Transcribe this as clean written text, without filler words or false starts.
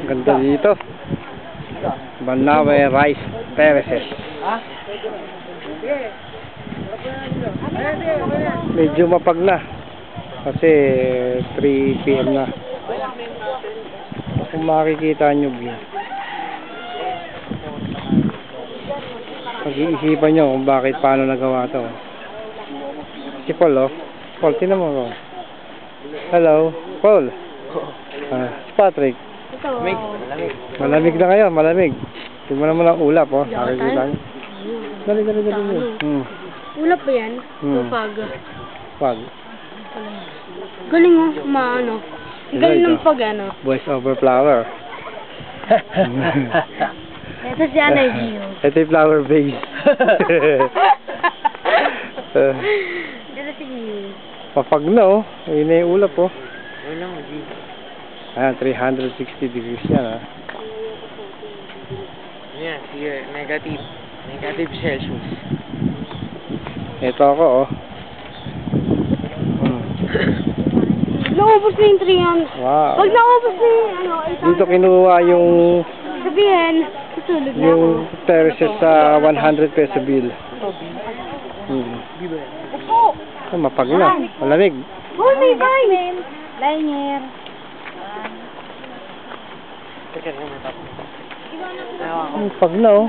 Ganda dito. Banawe Rice Terraces. Medyo mapag na. Kasi 3 PM na. Kung makikita nyo view. Pag-iisipan nyo kung bakit paano nagawa to. Si Paul, oh. Paul, tinan mo ko. Hello, Paul. Si Patrick. Malamig na ngayon, malamig. Tingnan mo naman ang ulap, oh. Nakikita nyo. Dali. Ulap ba yan? Pag. Pag. Galing oh, maano. Galing ng pag ano. Voice over flower. Ito si Anay Gio. Ito yung flower base. Ito si Gio. Papag na, oh. Ayun na yung ulap, oh. Wala mo, Gio. Ayan, 360 degrees yan, ah. Yan, here, negative Celsius. Ito ako, oh. Naubos na yung 300. Wow. Pag naubos na yung ano, Dito kinuha yung sabihin, tutulog na ako. yung terraces sa 100 peso bill. Opo. Mapag na. Malamig. Oh, may bay. Liner. Mapag na, oh.